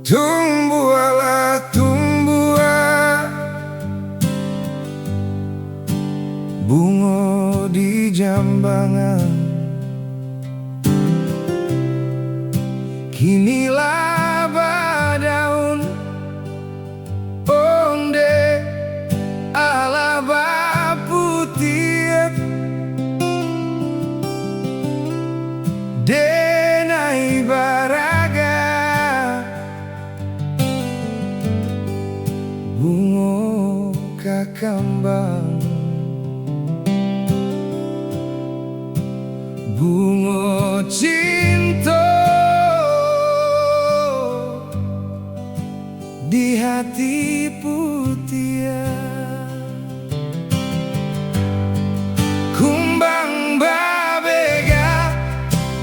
Tumbuhlah, tumbuhlah bunga di jambangan. Kinilah badaun onde ala baputiet denai baraga bunga kakambang. Bunga cinta di hati putia. Kumbang babega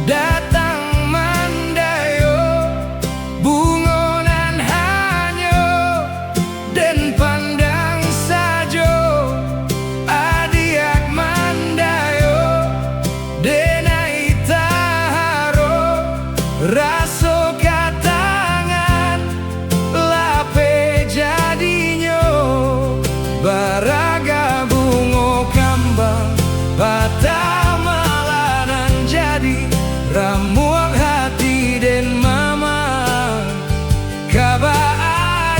datang mandayo, bungonan hanyo dan pandang sajo. Adiak mandayo denai taharo, raso katangan lape jadinyo. Baraga bungo kambang patah malanan jadi ramuan hati den mama kaba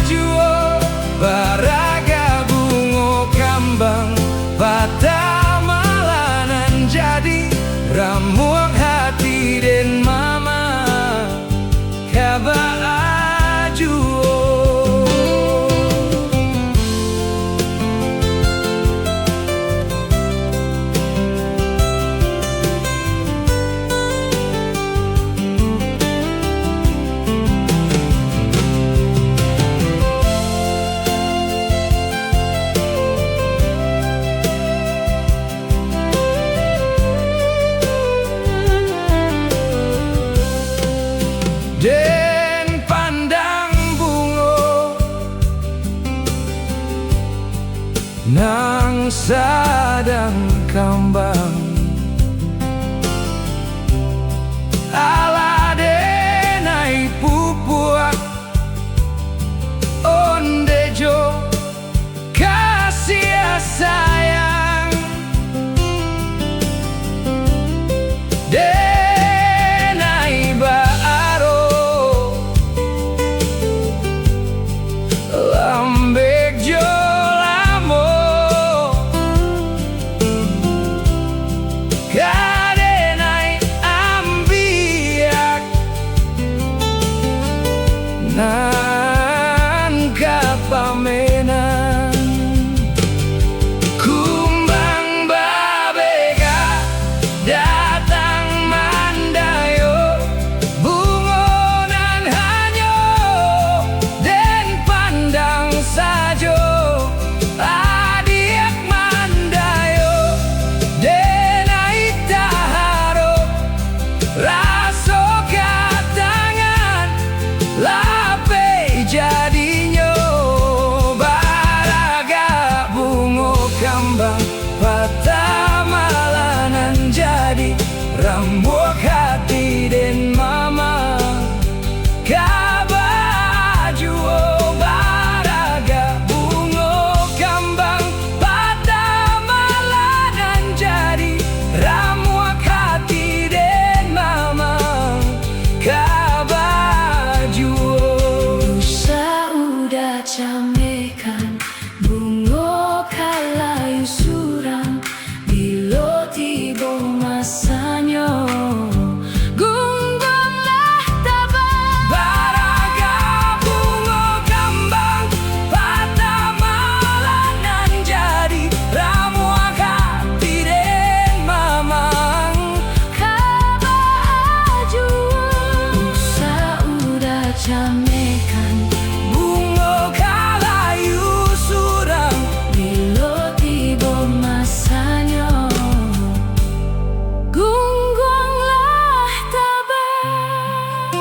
ajuo. Baraga bungo kambang patah malanan jadi ramuan hati den mama kaba ajuo. Den pandang bungo nang sadang kambang, ala denai pupuak ondejo kasih sayang. Denai baaro lambek jolamo kadenai ambiak nan kapamenan. Kumbang babega datang mandayo, bungonan hanyo den pandang sajo. Adiak mandayo denai taharo, raso katangan lape jadinyo. Baraga bungo kambang patah malanan jadi rambut hati den mama kaba ajuo. Baraga bungo kambang patah malanan jadi ramuan hati den mama kaba ajuo. Nusa udah camekan bungo kalayu surang, bilo tibo masanya gunggonglah tabang. Baraga bungo kambang patah malanan jadi ramuan hati den mamang Kaba ajuo. Nusa udah camekan bungo kalayu surang, bilo tibo masanya gunggonglah tabang.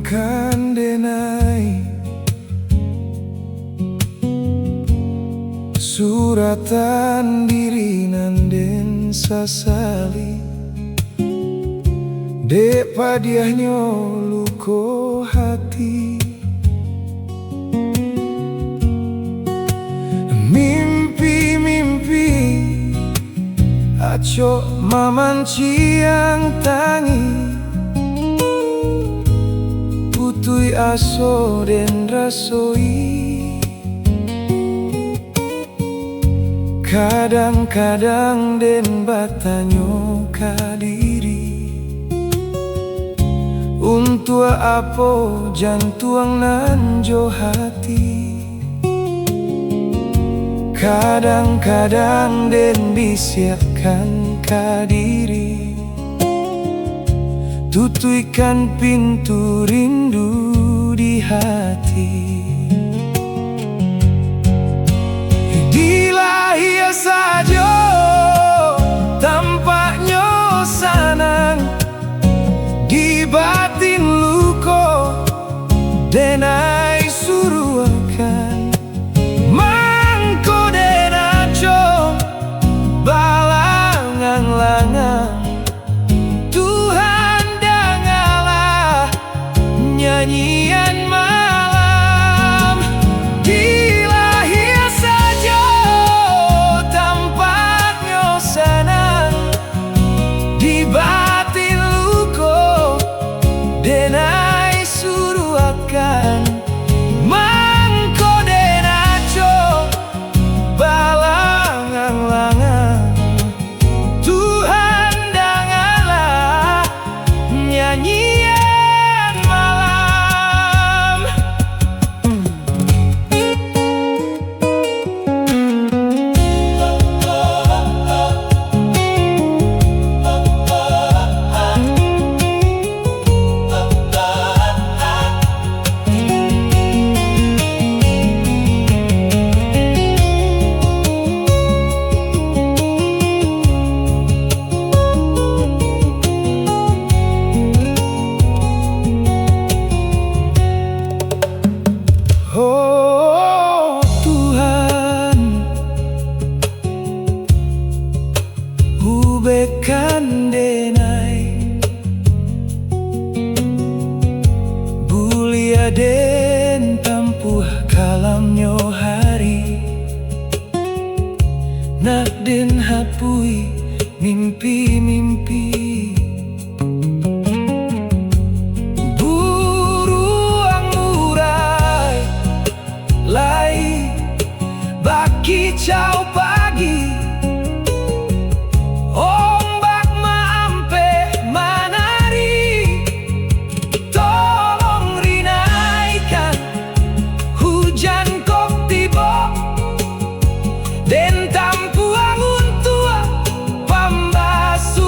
kan denai suratan diri nanden sasali dek padiahnya luko hati mimpi-mimpi aco mamanci yang tangi putui aso den rasoi kadang-kadang den batanyo kadiri untuk apo jantuang nanjo hati kadang-kadang den bisiarkan kadiri tutuikan pintu rindu di hati dilahir saja tampaknya sanang di batin luko denai suruhkan mangko denaco balangang-langang Tuhan dengarlah nyanyian malam dilahir saja tampaknya senang di batin luko denai suruhkan mangko denaco balangang-langang Tuhan dengarlah nyanyian malam Oh Tuhan, ubekan denai bulia den tampuh kalamnyo hari nak den hapui mimpi-mimpi kicau pagi ombak maampe manari tolong rinaikan hujan kok tiba den tampuang untua pambasu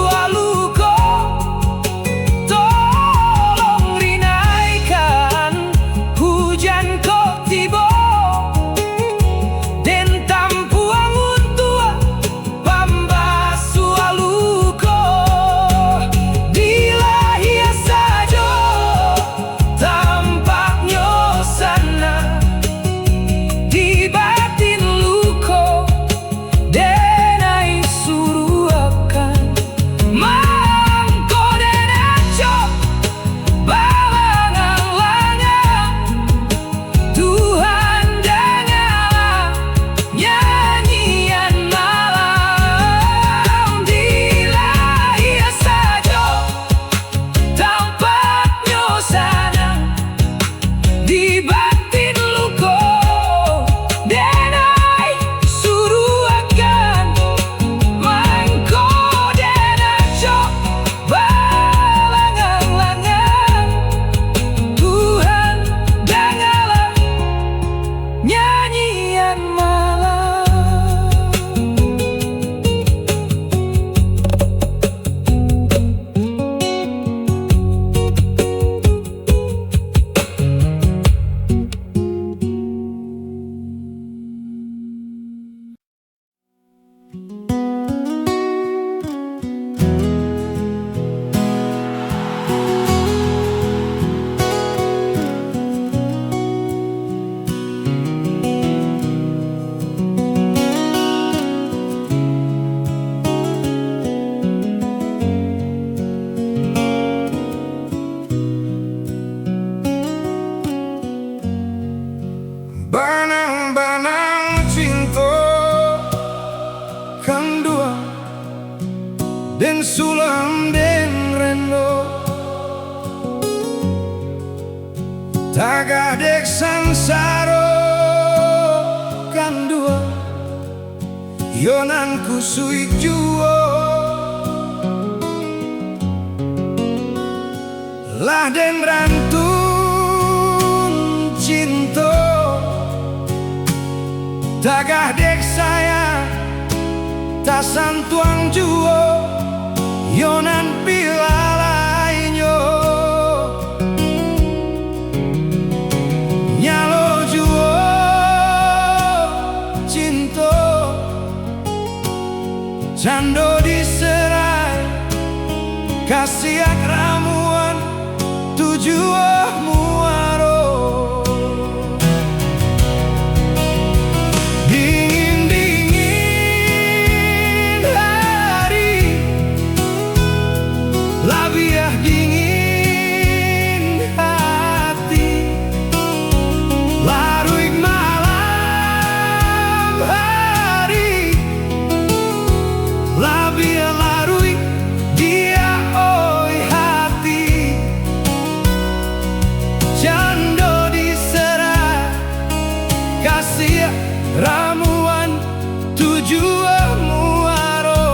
Tagah dek sangsaro kandua yonan kusuik juo lah den rantun cinto tagah dek saya tasan tuang juo yonan pilalainyo nyalo juo cinto cando diserai kasiak ramuan tujuh muaro dingin-dingin hari labiah dingin hati larui malam hari labiah larui dia oi hati jando diserah kasih ramuan tujuh muaro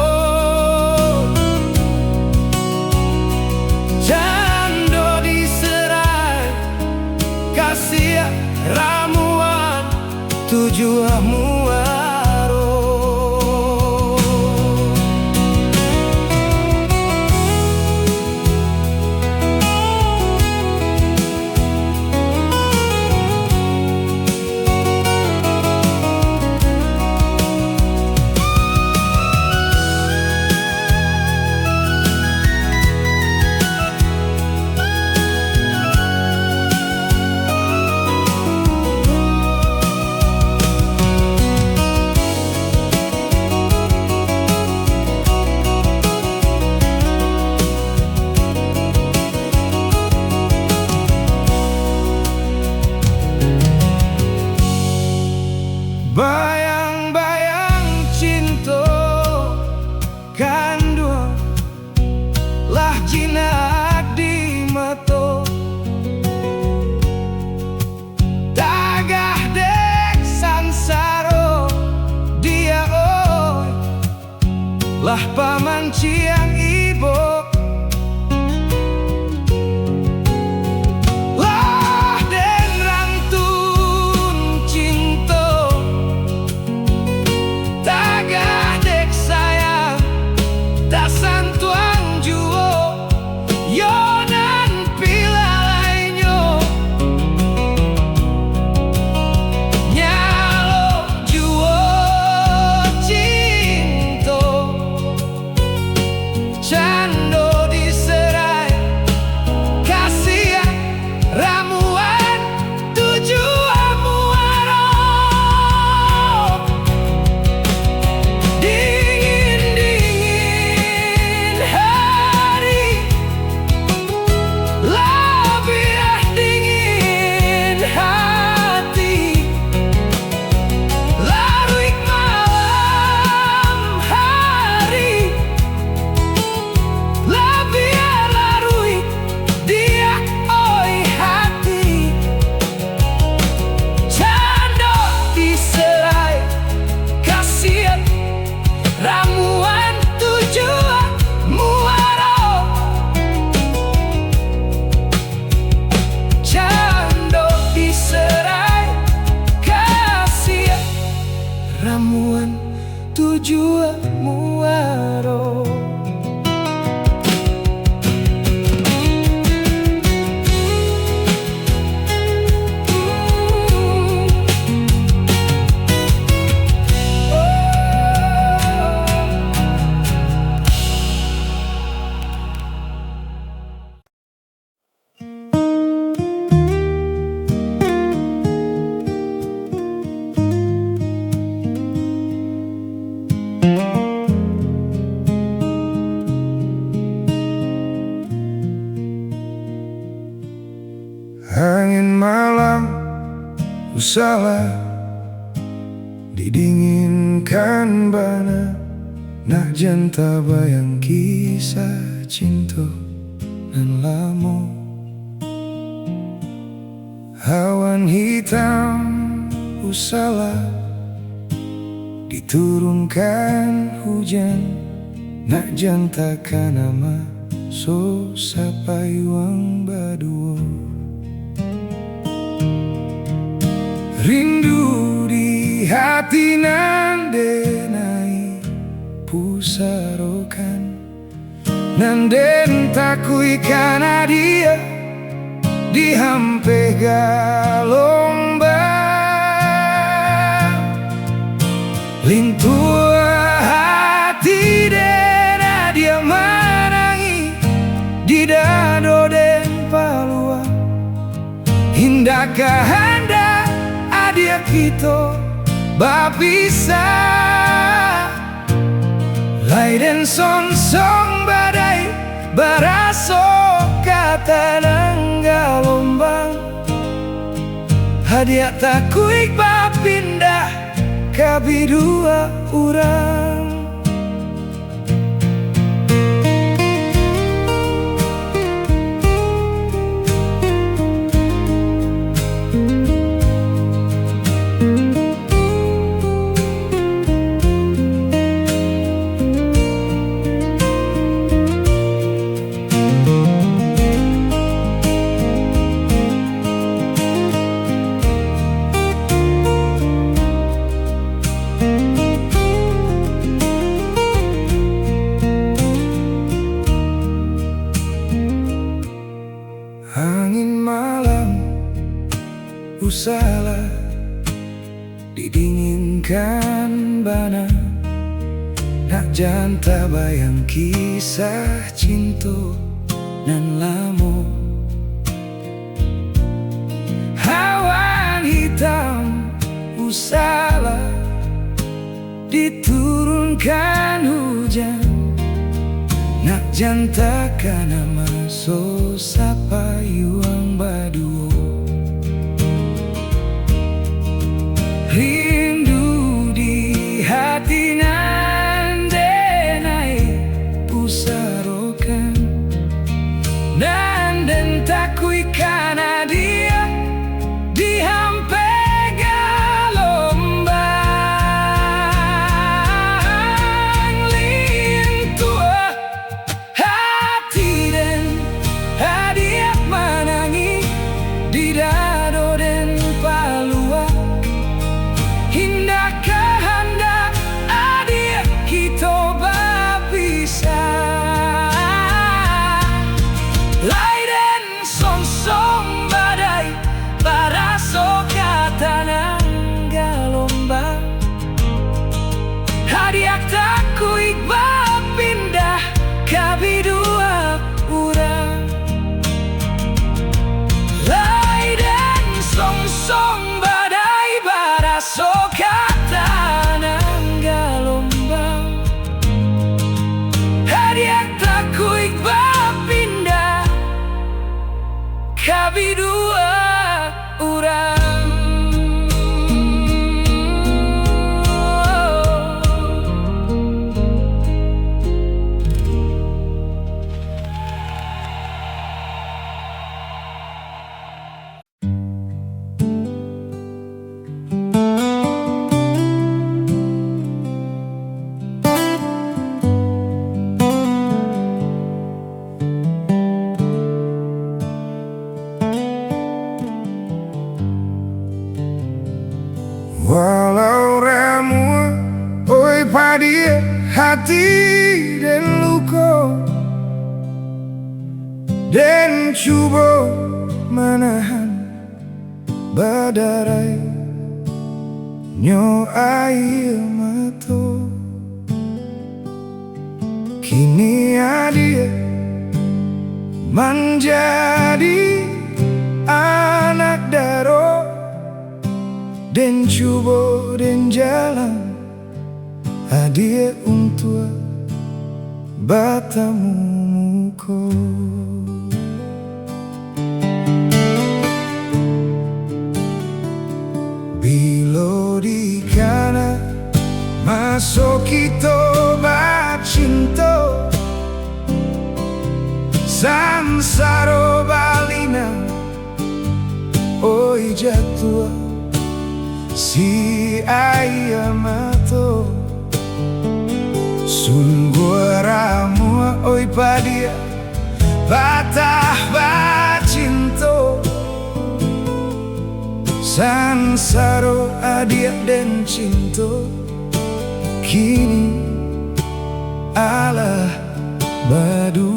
jando diserah kasih ramuan tujuh muaro. Bayang-bayang cinta kandua lah jinak di mato tagah dek sansaro dia oi lah paman ciang ibo lah den rantun cinta tagah dek sayang tasan tuang juo yonan pilalainyo nyalo juo cinto cando diserai kasih ramuan tujuh muaro dingin-dingin hari labiah dingin hati larui malam hari labiah larui dia oi hati cando diserai kasih ramuan tujuh muaro cando diserai kasih ramuan tujuh muaro. Angin malam usahlah didinginkan bana nak janta bayang kisah cinta nan lamo Awan hitam usala, diturunkan hujan, nak jantakan nama so sapayuang baduo. Rindu di hati nandenai pusarokan, nanden takui kana dia dihampe galombang. Lintua hati dena dia menangi di dado den palua. Hindakah anda adia kita bapisa, lai den song badai baraso kata nangalombang. Hadiah takuik bapindah kabi dua urang. Angin malam usala, didinginkan bana, nak janta bayang kisah cinta nan lamo. Awan hitam usala, diturunkan hujan, nak jantakan nama so sapayuang baduo. Rindu di hati nandenai pusarokan, nanden takui kana dia dihampe galombang. Lintua hati den hadiah manangi di dado den palua. Hindakah anda adia kita bapisa, lai den song badai baraso kata nangalombang. Hadiah takuik bapindah kabi dua urang. Lai den song badai baraso kata nangalombang. Hadiah takuik bapindah kabi dua urang. Walau remua, oi padia hati den luko, den cuba menahan badarai nyo air mato. Kini adia menjadi anak daro, den cuba den jalan adia untua batamu muko. Bilo di kana masuk kita bacinto, sansaro balina oi oi jatua si ayamato sungguh ramua oi padia batah bacinto sansaro adia dan cinto kini ala badu.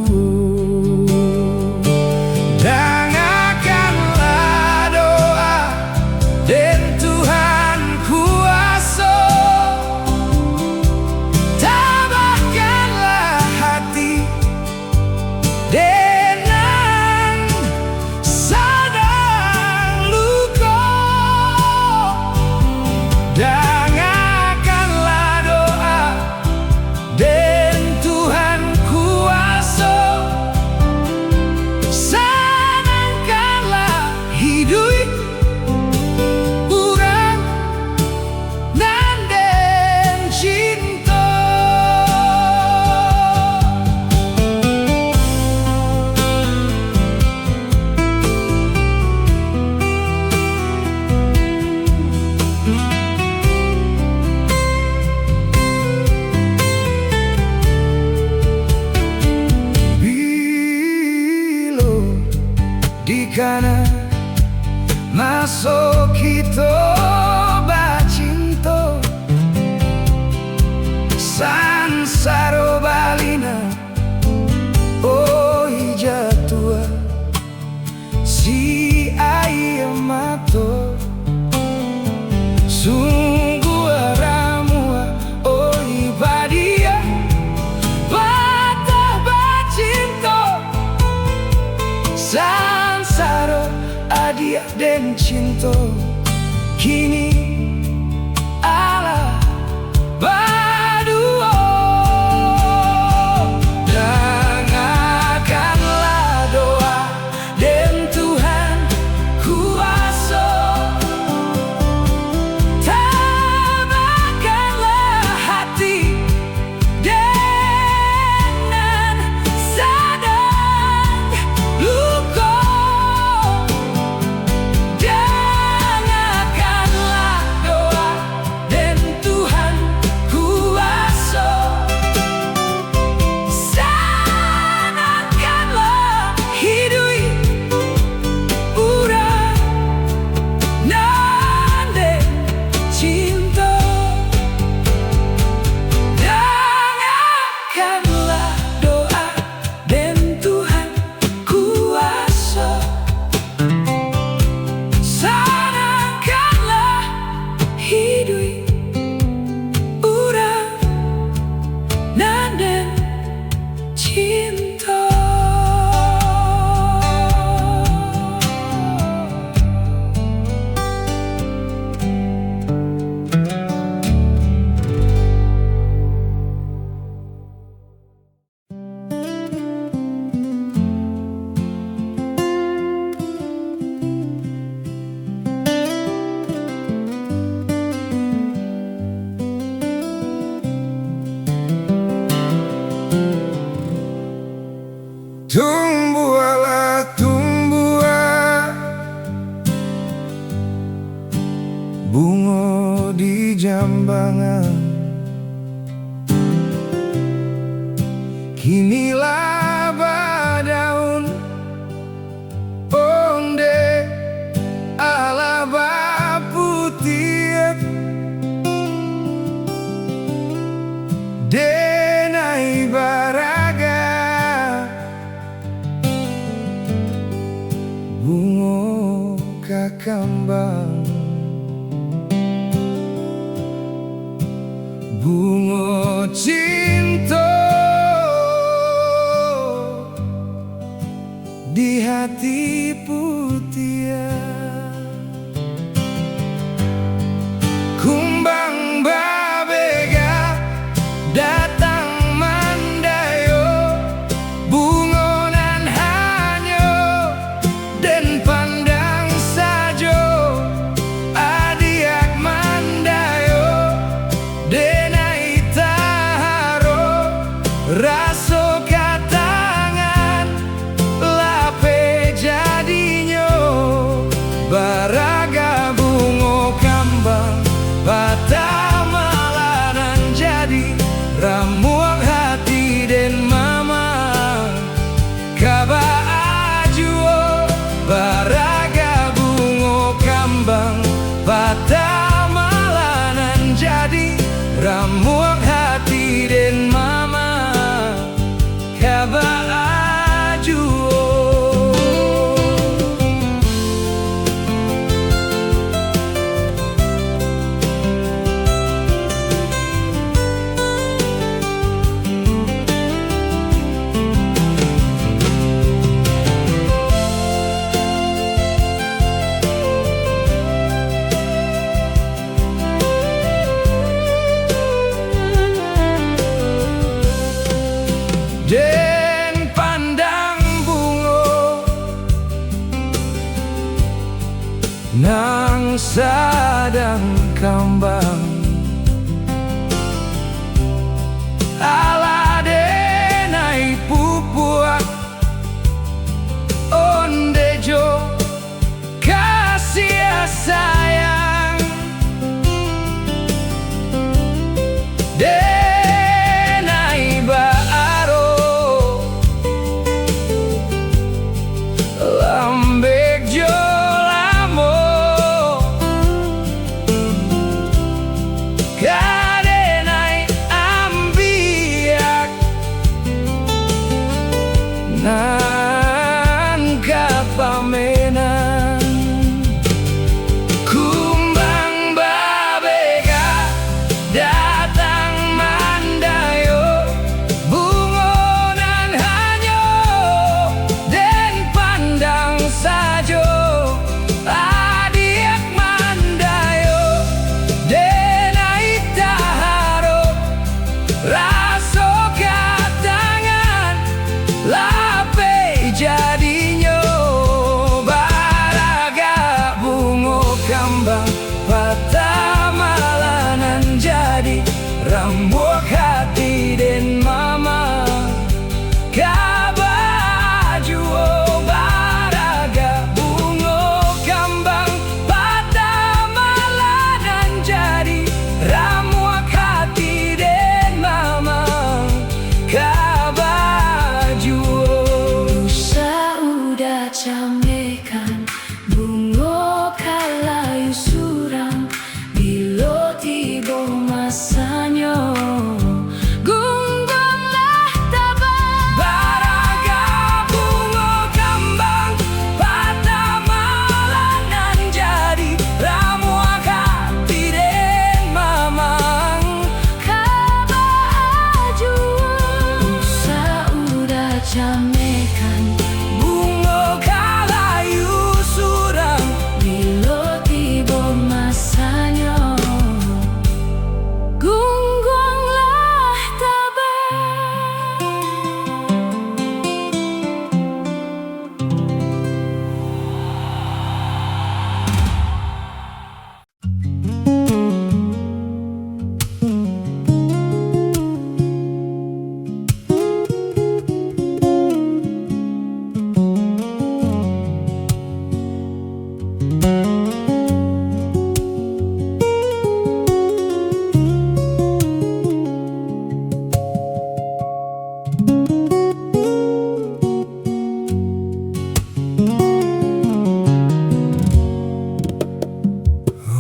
Dengarkanlah doa dan Tuhan kuasa, tabahkanlah hati dengan sadar luka. Dengarkanlah doa dan Tuhan kuasa, senangkanlah hidup urang nan den cinta. Bilo di kana masuk kita bacinto sansaro balina oi jatua si ayamato sungguh ramua oi badia batah bacinto sansaro adia dan cinto kini ala baduo. Dengarkanlah doa dan Tuhan kuasa, tabahkanlah hati dengan sadar luka. Dengarkanlah doa dan Tuhan kuasa, senangkanlah hidup urang nan den cinta. Dengarkanlah doa dan Tuhan kuasa, senangkanlah hidup urang nan den cinta. Tumbuhlah tumbuhan bunga di jambangan, kinilah badaun onde ala baputiak denai baraga bunga kakambang bunga cinta di hati putia. Kumbang babega datang mandayo bungonan hanyo dan pandang sajo adiak mandayo denai taharo raso katangan lape nang sadang kambang ala denai pupuak ondejo kasih sayang denai baaro lambek jolamo kadenai ambiak nan kapamenan kumbang babega datang mandayo bungonan hanyo den pandang sajo adiak mandayo denai taharo raso katangan lape jadinyo baraga bungo kambang patah malanan jadi rambut hati den mama kabaju baraga bungo kambang patah malanan jadi rambut hati den mama kabaju. Sauda camekan bungo kalayu surang bilo tiba masanya gunggonglah tabang Baraga bungo kambang patah malanan jadi ramuan hati den mamang kabaju sauda camekan bungo kalayu surang bilo tiba masanya gunggonglah tabang.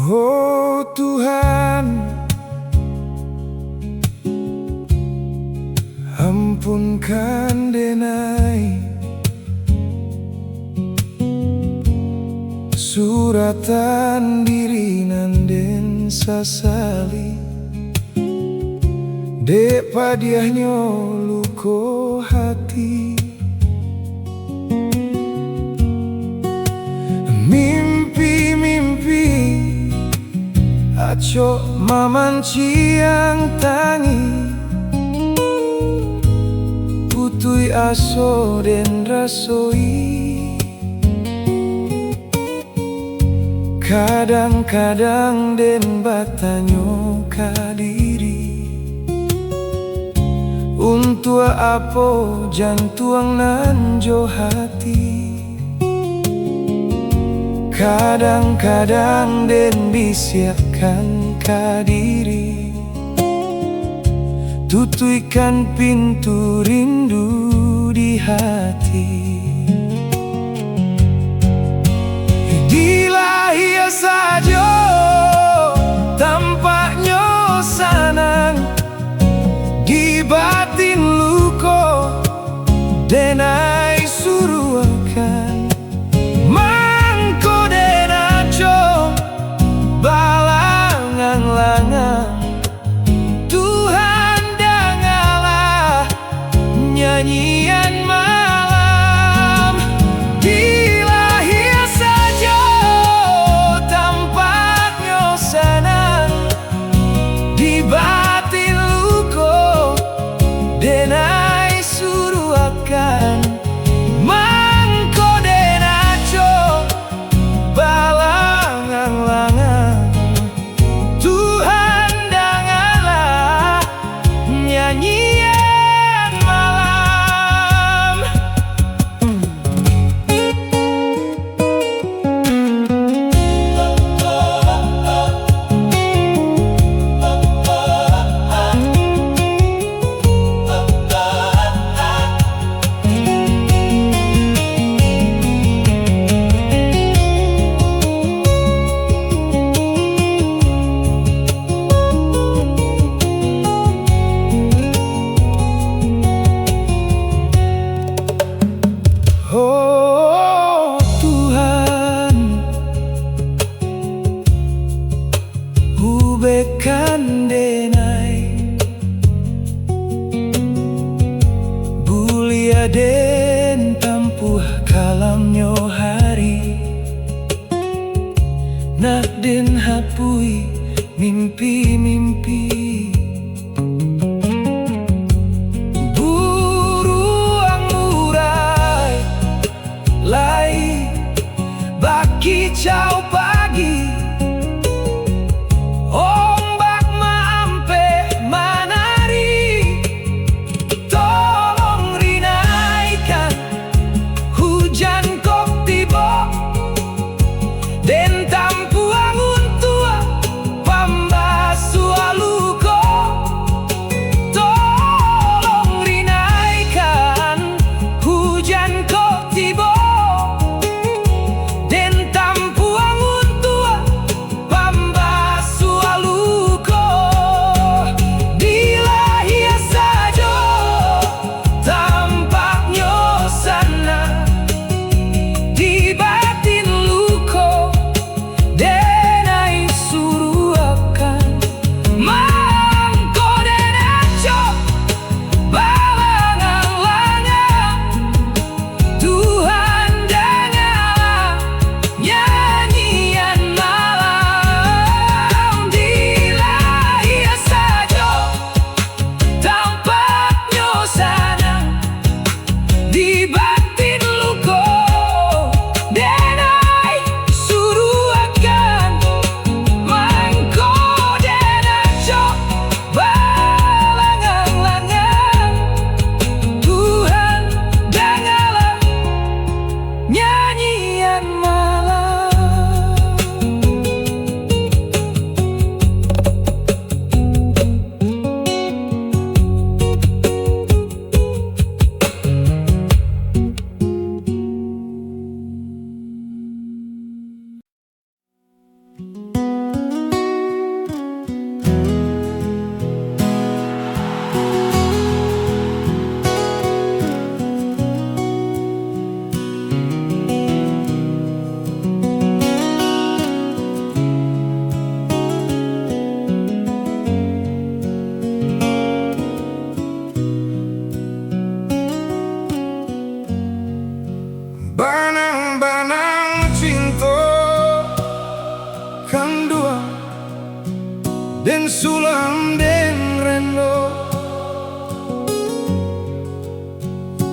Oh Tuhan, ampunkan denai suratan diri nanden sasali dek padiahnya luko hati mimpi-mimpi aco maman ciang tangi putui aso den rasoi kadang-kadang den batanyo kadiri untuk apo jantuang nanjo hati kadang-kadang den bisiakan kadiri tutuikan pintu rindu di hati dilahia saja tampaknya sanang di batin luko denai suruhkan mangko denaco balangan-langan Tuhan dangalah nyanyian malam bekan denai bulia den tampuh kalamnyo hari nak den hapui mimpi-mimpi buruang murai lai baki ciao pagi ombak maampe manari tolong rinaikan hujan kok tiba den tampu angun tua pambasu aluko tolong rinaikan hujan kok tiba den tampu angun tua pambasu aluko dilahia saja tampaknya sana di batin luko denai suruh akan mangko denaco balangan-langan Tuhan dengarlah nyanyian malam dilahia saja tampaknya sana di batin luko denai suruh akan mangko denaco balangan-langan Tuhan dengarlah nyanyian malam. Banang-banang cinta kang dua den sulam den rendo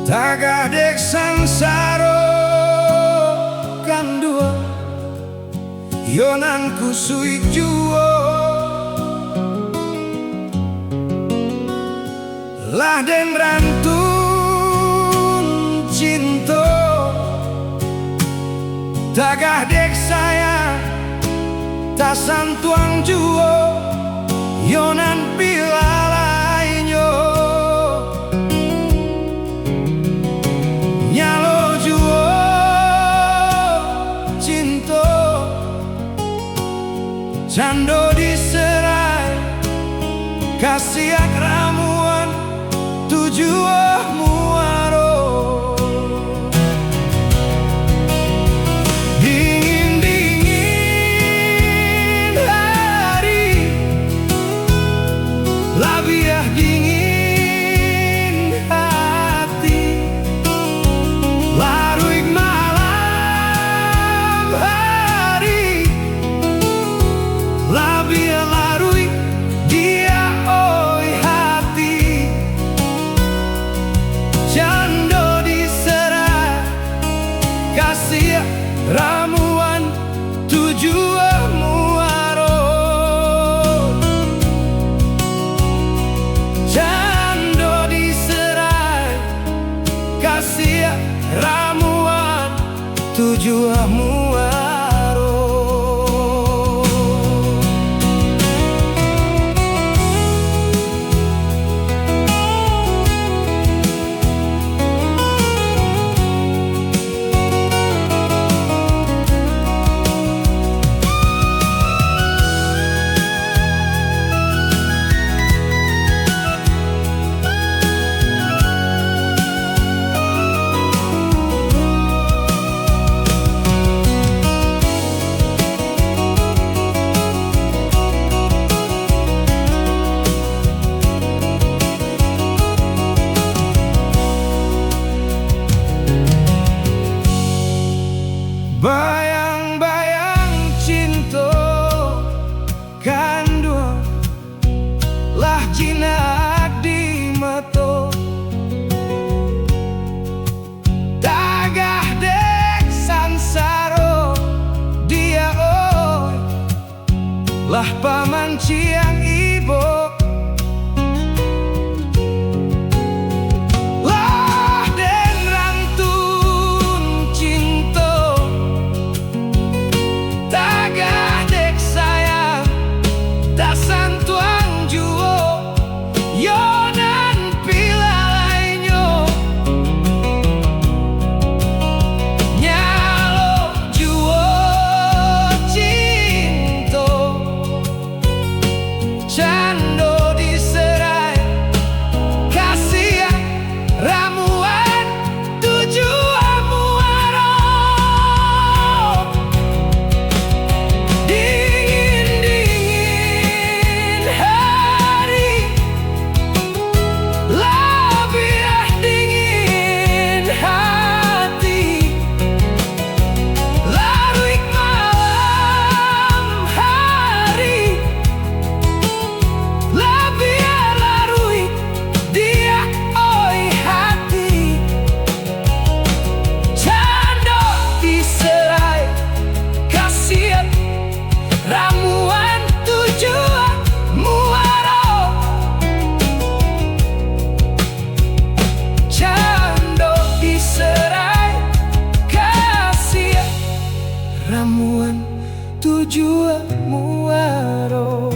tagah dek sansaro kang dua yonan kusui juo lah den rantun cinta tagah dek sayang tasan tuang juo yonan pilalainyo nyalo juo cinta cando diserai kasih ramuan tujuh muaro dingin-dingin hari labiah dingin hati larui malam hari labiah larui dia oi hati lah paman ciang ibo lah den rantun cinta tagah dek sayang tasan tuang juo yonan pilalainyo nyalo juo cinta cando diserai kasih ramuan tujuan muaro dingin hari lebih dingin hati larut malam hari lebih larut dia oi hati cando diserai kasihan ramuan tujuan muaro cando diserai kasihan ramuan tujuan muaro.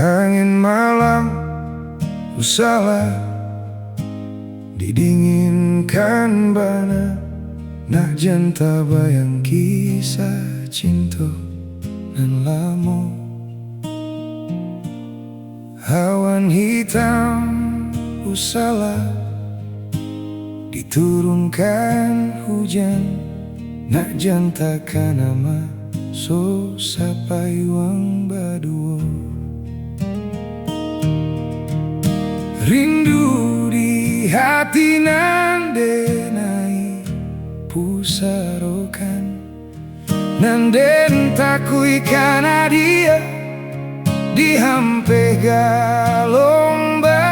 Angin malam usahlah didinginkan bana nak janta bayang kisah cinta nan lamo awan hitam usahlah diturunkan hujan nak jantakan nama so sapai wang baduo rindu di hati nandenai pusarokan nanden takui kana dia dihampe galomba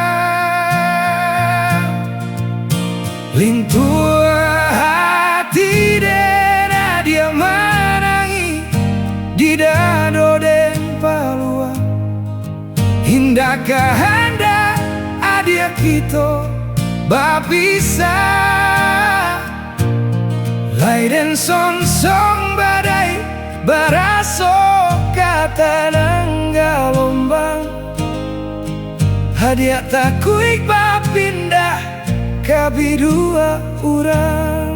lintua hati dena dia menangi di dado den palua hindakah anda adia kita babisa laiden son song badai baraso kata nangalombang hadiah takuik bapindah kabidua urang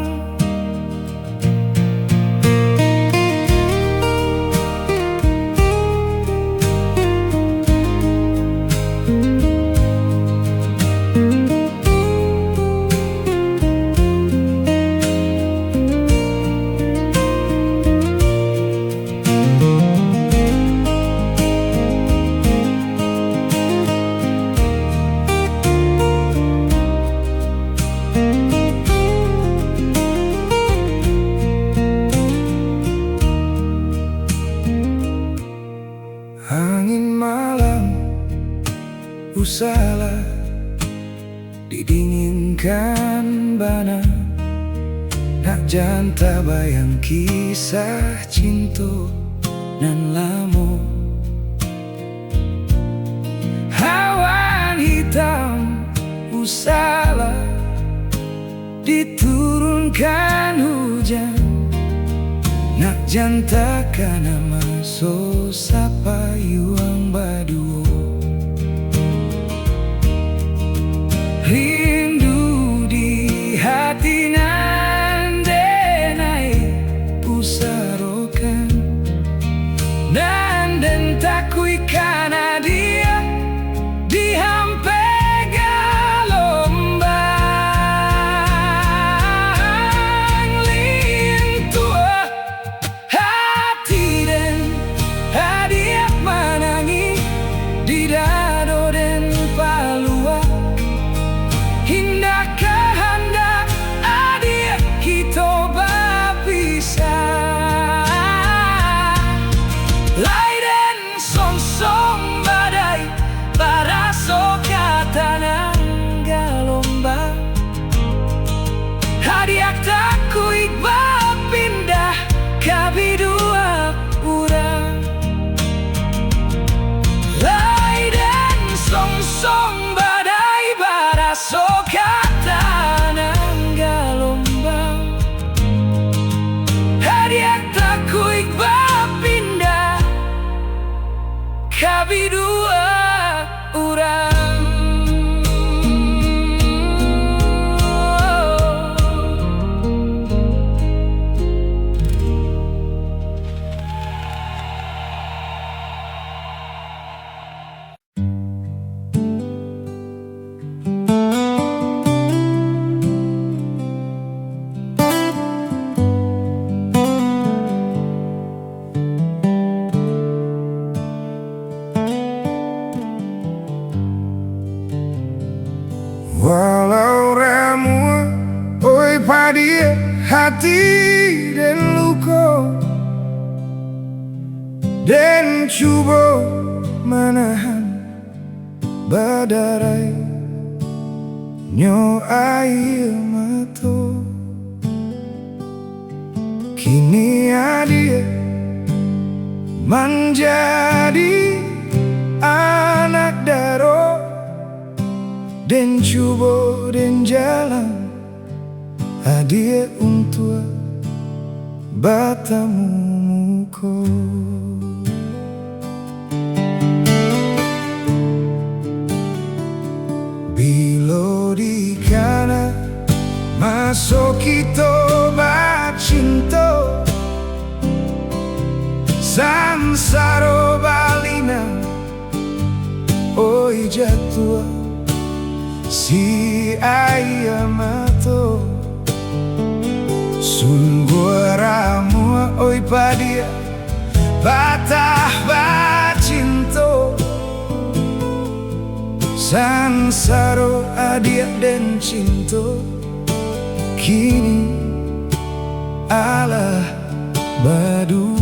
angin malam usahlah didinginkan bana nak janta bayang kisah cinta nan lamo awan hitam usahlah diturunkan hujan nak jantakan nama so sapa yuang baduo rindu di hati nandenai pusarokan nanden takui kana dia dihampe galombang dia hati dan luka, dan cuba menahan badarai nyo air mata. Kini dia menjadi anak daro, dan cuba dan jalan dia untuk bertemu muka. Bila di kana masuk kita bercinta, sansaro balina oi jatuh si ayah mato. Sungguh ramu oi padia batah bacinto, sansaro adia dan cinto kini Allah badu.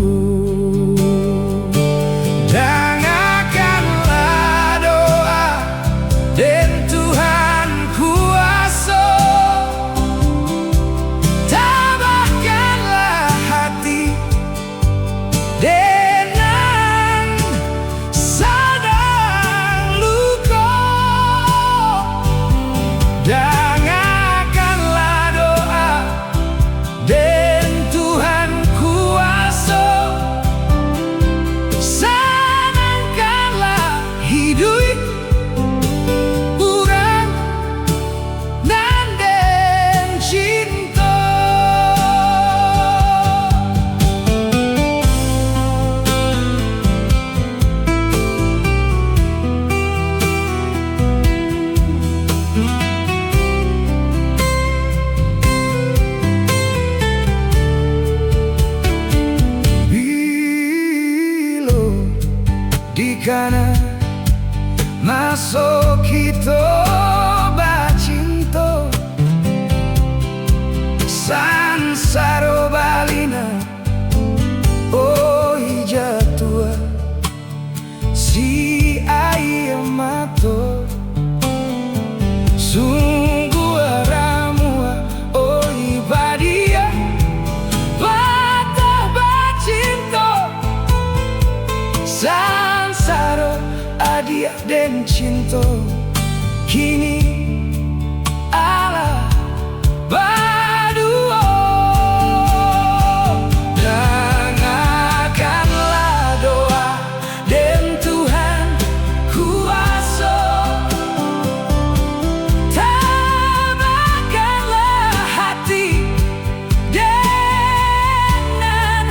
Dengarkanlah doa dan Tuhan kuasa, tabahkanlah hati dengan sadar luka. Dengarkanlah doa dan Tuhan kuasa, senangkanlah hidup urang nan den cinta. Bilo di kana masuk kita bercinta, sansaro balina oi jatuh si air mata. Sungguh ramu oi badia batah bacinto, sansaro adia dan cinta kini Allah berdua. Dengarkanlah doa dan Tuhan kuasa, tabahkanlah hati dengan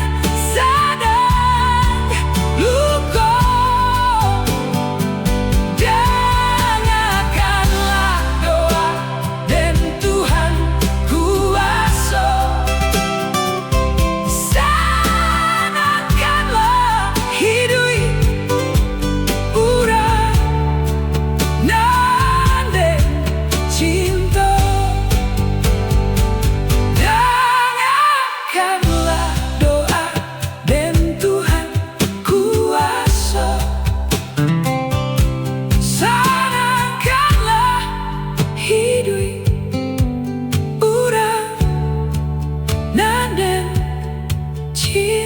sadar luka. Dengarkanlah doa dan Tuhan kuasa, senangkanlah hidup urang nan den cinta. Dengarkanlah doa dan Tuhan kuasa, senangkanlah hidup urang nan den cinta.